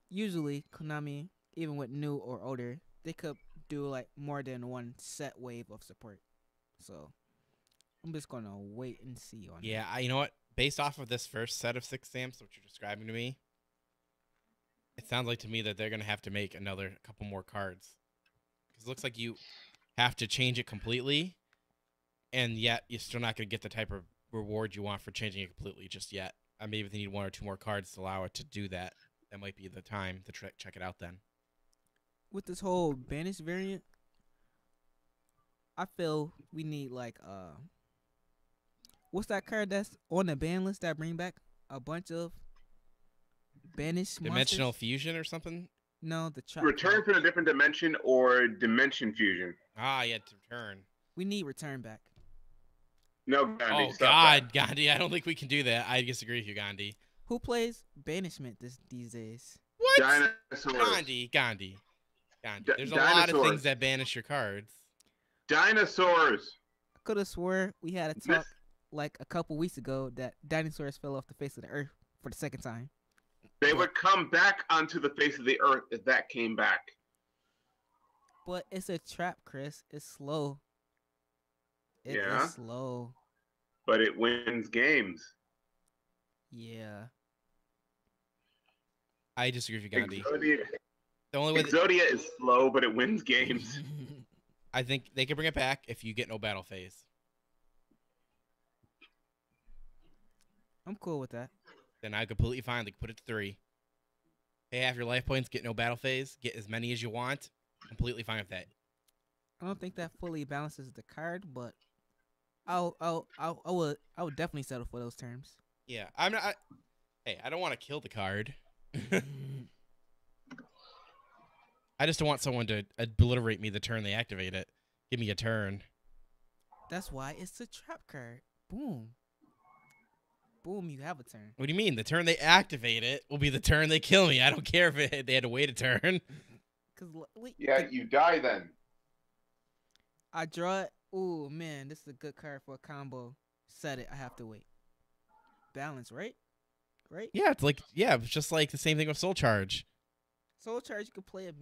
usually Konami, even with new or older, they could do like more than one set wave of support. So I'm just gonna wait and see on Yeah, you know what? Based off of this first set of 6 Sams, what you're describing to me, it sounds like to me that they're gonna have to make another couple more cards. Because it looks like you have to change it completely, and yet you're still not gonna get the type of reward you want for changing it completely just yet. Maybe they need 1 or 2 more cards to allow it to do that. That might be the time to check it out then. With this whole banish variant, I feel we need like what's that card that's on the ban list that bring back a bunch of banished Dimensional monsters? Fusion or something? No, the trap Return card. from a different dimension or dimension fusion. Ah, yeah, to return. We need return back. No, Gandhi, Oh, stop God, that. Gandhi. I don't think we can do that. I disagree with you, Gandhi. Who plays banishment these days? What? Dinosaurs. Gandhi. There's a lot of things that banish your cards. Dinosaurs. I could have swore we had a talk like a couple weeks ago that dinosaurs fell off the face of the earth for the second time. They would come back onto the face of the earth if that came back. But it's a trap, Chris. It's slow. It Yeah. is slow. But it wins games. Yeah. I disagree with you, Gandhi. Exodia, The only way Exodia is slow, but it wins games. I think they can bring it back if you get no battle phase. I'm cool with that. Then I'm completely fine. Like, put it to 3. Pay half your life points, get no battle phase, get as many as you want. Completely fine with that. I don't think that fully balances the card, but I would definitely settle for those terms. Yeah, I'm not. Hey, I don't want to kill the card. I just don't want someone to obliterate me the turn they activate it. Give me a turn. That's why it's a trap card. Boom. Boom, you have a turn. What do you mean? The turn they activate it will be the turn they kill me. I don't care if they had to wait a turn. Yeah, you die then. I draw it. Ooh, man, this is a good card for a combo. Set it. I have to wait. Balance, right? right? Yeah, it's just like the same thing with Soul Charge. Soul Charge, you could play a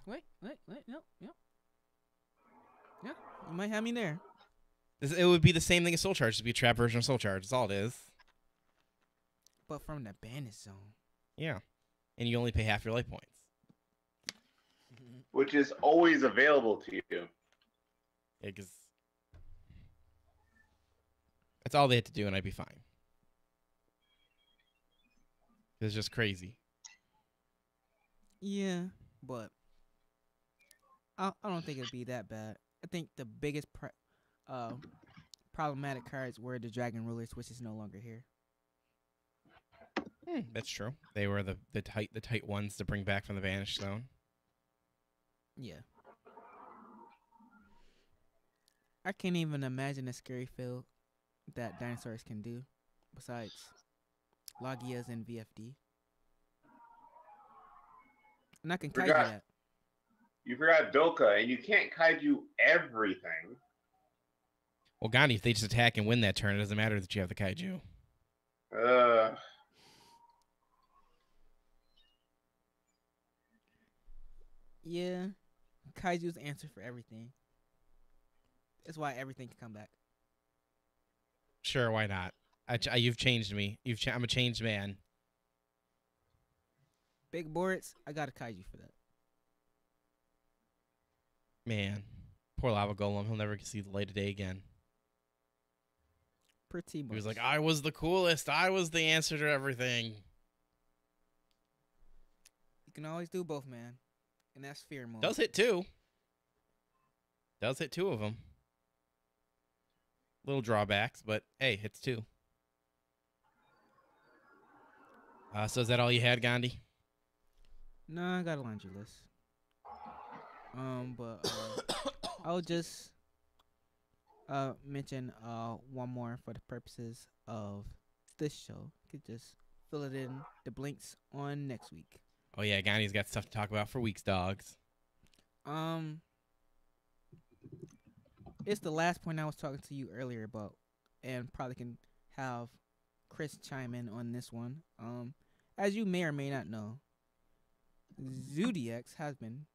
wait, no, yeah, you might have me there. It would be the same thing as Soul Charge. It'd be a trap version of Soul Charge. That's all it is. But from the bandit zone. Yeah, and you only pay half your life points. Which is always available to you. Yeah, because that's all they had to do, and I'd be fine. It's just crazy. Yeah, but I don't think it'd be that bad. I think the biggest problematic cards were the Dragon Rulers, which is no longer here. That's true. They were the tight ones to bring back from the Vanished Zone. Yeah. I can't even imagine a scary field that dinosaurs can do, besides Logias and VFD. And I can kaiju that. You forgot Doka, and you can't kaiju everything. Well, Gandhi, if they just attack and win that turn, it doesn't matter that you have the kaiju. Yeah, kaiju's the answer for everything. That's why everything can come back. Sure, why not? You've changed me. I'm a changed man. Big boards, I got a kaiju for that. Man, poor Lava Golem. He'll never see the light of day again. Pretty much. He was like, I was the coolest. I was the answer to everything. You can always do both, man. And that's fear mode. Does hit two. Does hit two of them. Little drawbacks, but hey, hits two. So is that all you had, Gandhi? No, I got a laundry list. But I'll just mention one more for the purposes of this show. Could just fill it in the blinks on next week. Oh yeah, Gandhi's got stuff to talk about for weeks, dogs. It's the last point I was talking to you earlier about, and probably can have Chris chime in on this one. As you may or may not know, Zodiacs has been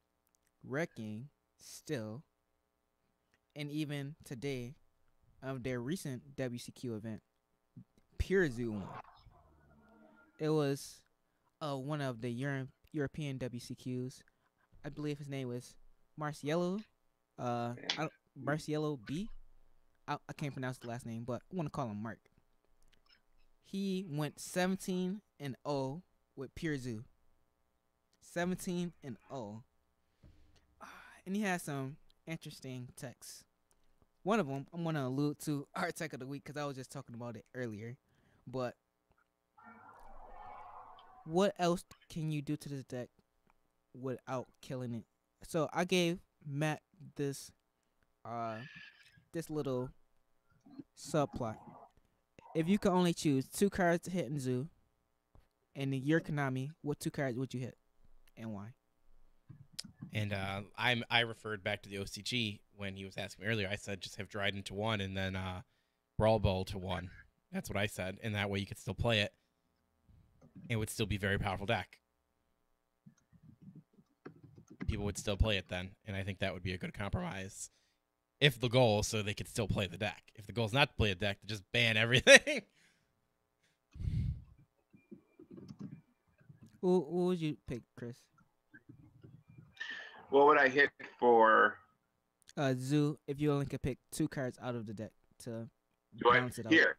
wrecking still, and even today of their recent WCQ event, Pure Zoo won. It was one of the European WCQs. I believe his name was Marciello. Marciello B. I can't pronounce the last name, but I want to call him Mark. He went 17-0 with Pure Zoo. 17-0. And he has some interesting texts. One of them, I'm going to allude to our tech of the week because I was just talking about it earlier. But what else can you do to this deck without killing it? So I gave Matt this little subplot. If you could only choose 2 cards to hit in Zoo, and in your Konami, what 2 cards would you hit, and why? And I referred back to the OCG when he was asking me earlier. I said just have Dryden to 1 and then Brawl Ball to 1. That's what I said, and that way you could still play it. It would still be a very powerful deck. People would still play it then, and I think that would be a good compromise. If the goal, so they could still play the deck. If the goal is not to play a deck, to just ban everything. Who would you pick, Chris? What would I hit for? Zoo, if you only could pick 2 cards out of the deck to balance it out. Here,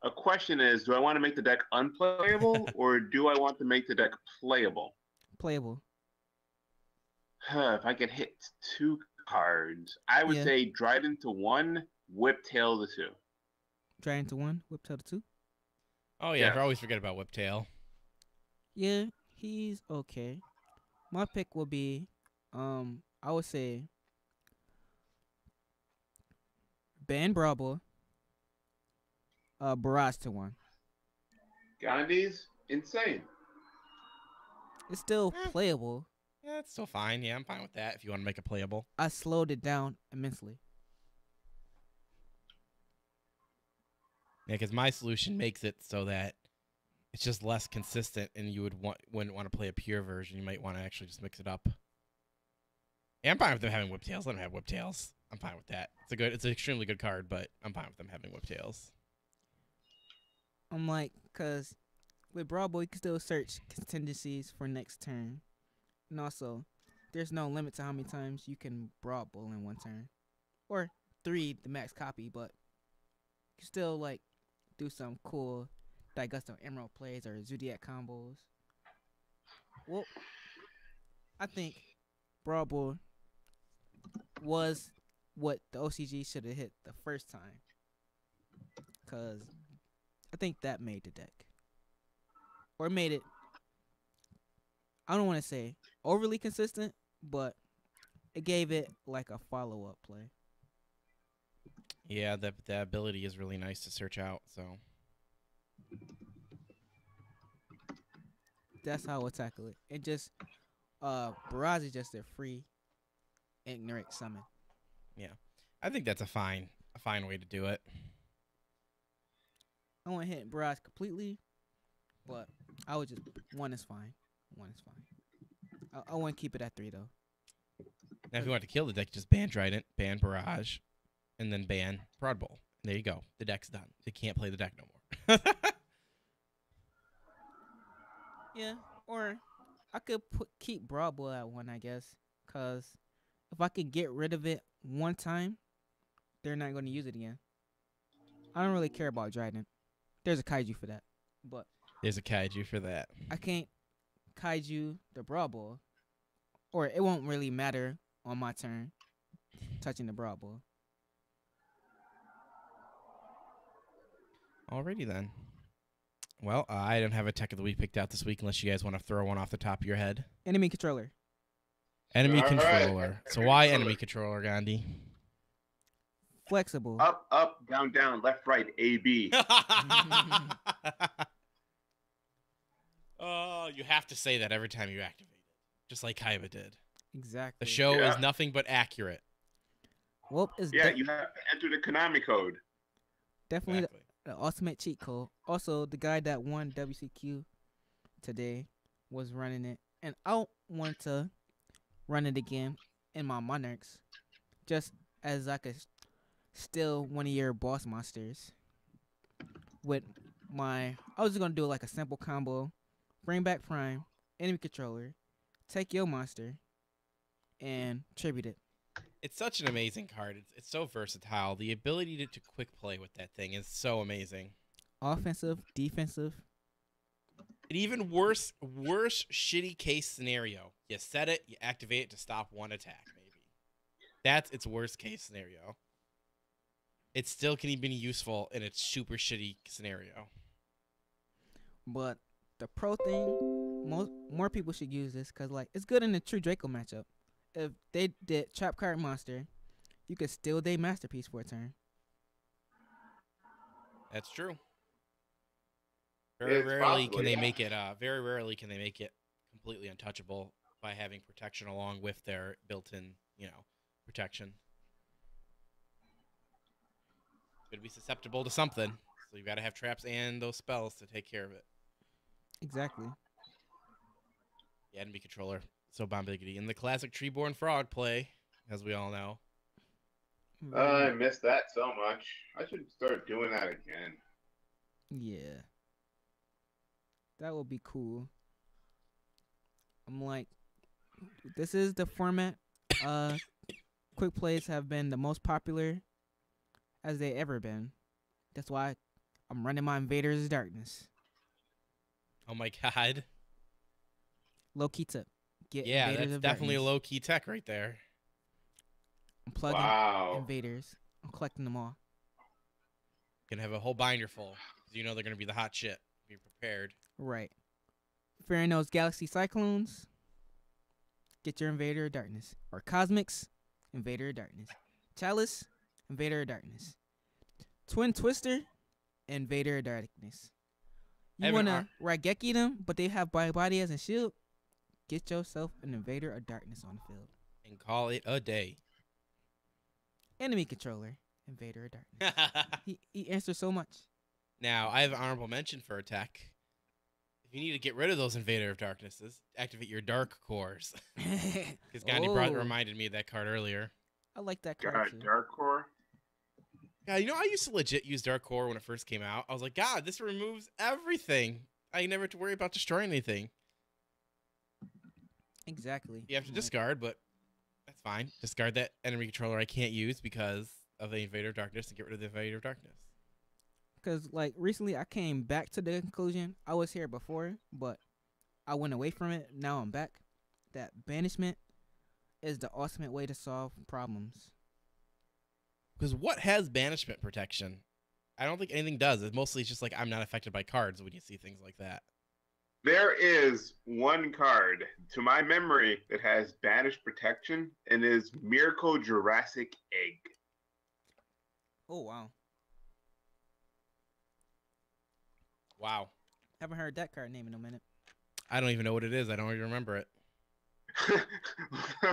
a question is, do I want to make the deck unplayable or do I want to make the deck playable? Playable. If I could hit 2 cards, I would say Dryden to 1, Whiptail to 2. Dryden to 1, Whiptail to 2? Oh, yeah, I always forget about Whiptail. Yeah, he's okay. My pick will be, I would say, ban Bravo, Barrage to 1. Gandhi's insane. It's still playable. Yeah, it's still fine. Yeah, I'm fine with that if you want to make it playable. I slowed it down immensely. Yeah, because my solution makes it so that It's just less consistent, and you wouldn't want to play a pure version. You might want to actually just mix it up. Yeah, I'm fine with them having Whiptails. Let them have Whiptails. I'm fine with that. It's an extremely good card, but I'm fine with them having Whiptails. I'm like, cause with Brawl Ball you can still search contingencies for next turn, and also there's no limit to how many times you can Brawl Ball in one turn, or 3 the max copy, but you can still like do some cool Digusto Emerald plays or Zodiac combos. Well, I think Brawl Ball was what the OCG should have hit the first time, cause I think that made the deck, or made it. I don't want to say overly consistent, but it gave it like a follow-up play. Yeah, the ability is really nice to search out. So That's how we'll tackle it. And just Barrage is just a free ignorant summon. I think that's a fine way to do it. I won't hit Barrage completely, but I would just one is fine. One is fine. I want to keep it at 3 though. Now, if you want to kill the deck, just ban Trident, ban Barrage, and then ban Prod Bowl. There you go. The deck's done. They can't play the deck no more. Yeah, or I could keep Brawl Ball at 1, I guess, cause if I could get rid of it one time, they're not going to use it again. I don't really care about Trident. There's a kaiju for that, but There's a kaiju for that. I can't kaiju the Brawl Ball, or it won't really matter on my turn touching the Brawl Ball. Alrighty then. Well, I don't have a tech of the week picked out this week unless you guys want to throw one off the top of your head. Enemy controller. Enemy All right. controller. So why enemy controller, Gandhi? Flexible. Up, down, left, right, A, B. Oh, you have to say that every time you activate it, just like Kaiba did. Exactly. The show Yeah. is nothing but accurate. Well, it's Yeah, you have to enter the Konami code. definitely Exactly. the ultimate cheat code. Also, the guy that won WCQ today was running it, and I want to run it again in my Monarchs, just as I could steal one of your boss monsters. With I was just gonna do like a simple combo: bring back Prime, enemy controller, take your monster, and tribute it. It's such an amazing card. It's so versatile. The ability to quick play with that thing is so amazing. Offensive, defensive. An even worse shitty case scenario. You set it, you activate it to stop one attack, maybe. That's its worst case scenario. It still can be useful in its super shitty scenario. But the pro thing, more people should use this because like it's good in the True Draco matchup. If they did trap card monster, you could steal their masterpiece for a turn. That's true. Very It's rarely possible, can they yeah. make it. Very rarely can they make it completely untouchable by having protection along with their built-in, protection. Could be susceptible to something, so you got to have traps and those spells to take care of it. Exactly. The enemy controller, so bombigity. In the classic Treeborn Frog play, as we all know. I miss that so much. I should start doing that again. Yeah. That would be cool. I'm like, this is the format. Quick plays have been the most popular as they ever been. That's why I'm running my Invaders of Darkness. Oh my god. Low key tip. Get Yeah, Invaders that's of definitely a Darkness. low-key tech right there. I'm plugging Wow. Invaders. I'm collecting them all. Gonna have a whole binder full. 'Cause you know they're gonna be the hot shit. Be prepared. Right. Those Galaxy Cyclones. Get your Invader of Darkness. Or Cosmics, Invader of Darkness. Chalice, Invader of Darkness. Twin Twister, Invader of Darkness. You Evan, wanna Raigeki them, but they have body as a shield? Get yourself an Invader of Darkness on the field. And call it a day. Enemy controller, Invader of Darkness. He answers so much. Now, I have an honorable mention for a tech. If you need to get rid of those Invader of Darknesses, activate your Dark Cores. Because Gandhi reminded me of that card earlier. I like that card God, too. Dark Core. Yeah, you know, I used to legit use Dark Core when it first came out. I was like, God, this removes everything. I never have to worry about destroying anything. Exactly. You have to discard, but that's fine. Discard that enemy controller I can't use because of the Invader of Darkness and get rid of the Invader of Darkness. Because, like, recently I came back to the conclusion. I was here before, but I went away from it. Now I'm back. That banishment is the ultimate way to solve problems. Because what has banishment protection? I don't think anything does. It's mostly just like I'm not affected by cards when you see things like that. There is one card, to my memory, that has banished protection, and is Miracle Jurassic Egg. Oh, wow. Wow. Haven't heard that card name in a minute. I don't even know what it is. I don't even remember it.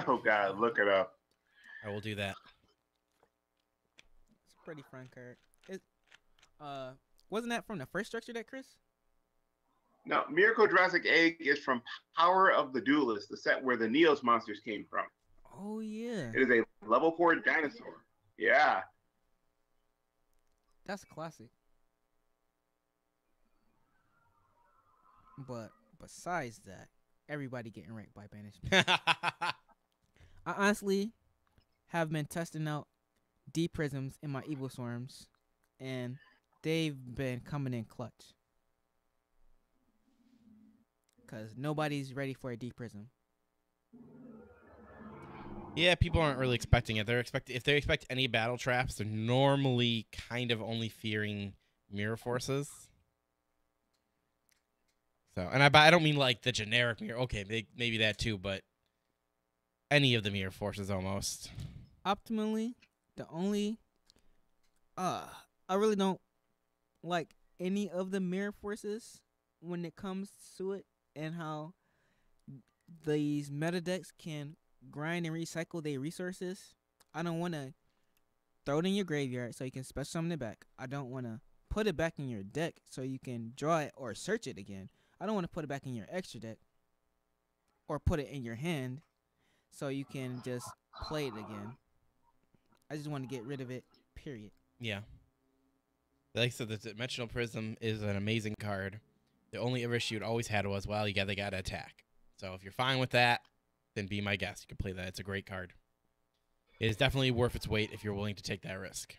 Oh, God, look it up. I will do that. It's a pretty fun card. Wasn't that from the first structure deck, Chris? No, Miracle Jurassic Egg is from Power of the Duelist, the set where the Neos monsters came from. Oh, yeah. It is a level 4 dinosaur. Yeah. That's a classic. But besides that, everybody getting wrecked by banishment. I honestly have been testing out D Prisms in my Evil Swarms, and they've been coming in clutch. Because nobody's ready for a D Prism. Yeah, people aren't really expecting it. If they expect any battle traps, they're normally kind of only fearing mirror forces. So, and I don't mean like the generic mirror. Okay, maybe that too, but any of the mirror forces almost. Optimally, the only I really don't like any of the mirror forces when it comes to it, and how these meta decks can grind and recycle their resources. I don't want to throw it in your graveyard so you can special summon it back. I don't want to put it back in your deck so you can draw it or search it again. I don't want to put it back in your extra deck or put it in your hand so you can just play it again. I just want to get rid of it, period. Yeah. Like I said, the Dimensional Prism is an amazing card. The only issue it always had was, well, they got to attack. So if you're fine with that, then be my guest. You can play that. It's a great card. It is definitely worth its weight if you're willing to take that risk.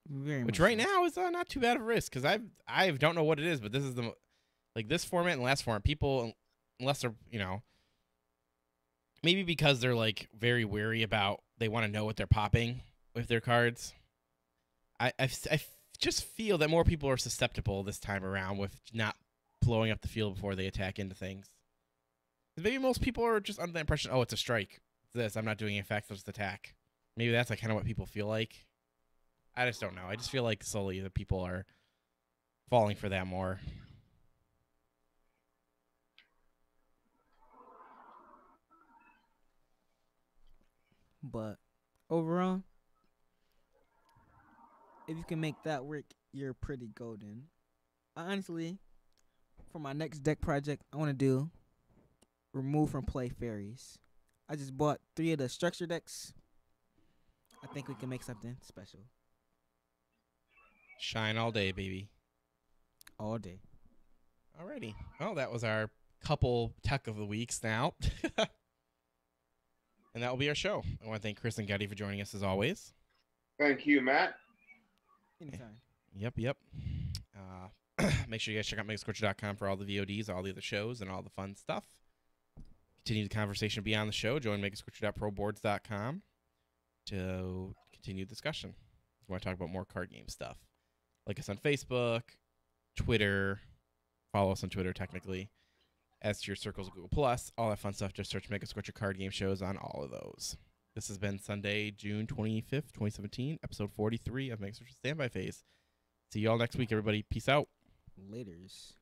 Very Which much right so. now is not too bad of a risk, because I don't know what it is, but this is this format and last format, people, unless they're, maybe because they're like very wary about, they want to know what they're popping with their cards. I just feel that more people are susceptible this time around with not blowing up the field before they attack into things. Maybe most people are just under the impression, oh, it's a strike. It's this. I'm not doing an effect, I'll just attack. Maybe that's like kind of what people feel like. I just don't know. I just feel like slowly the people are falling for that more. But overall, if you can make that work, you're pretty golden. Honestly, for my next deck project, I want to do remove from play fairies. I just bought 3 of the structure decks. I think we can make something special Shine all day, baby. all day. Alrighty. Well, that was our couple tech of the weeks now. And that will be our show. I want to thank Chris and Getty for joining us as always. Thank you, Matt. Anytime. Yep. Make sure you guys check out megascorcher.com for all the VODs, all the other shows, and all the fun stuff. Continue the conversation beyond the show. Join megascorcher.proboards.com to continue the discussion. If you want to talk about more card game stuff. Like us on Facebook, Twitter. Follow us on Twitter, technically. As to your circles of Google Plus, all that fun stuff. Just search Mega Scorcher card game shows on all of those. This has been Sunday, June 25th, 2017, episode 43 of Mega Scorcher Standby Phase. See you all next week, everybody. Peace out. Laters.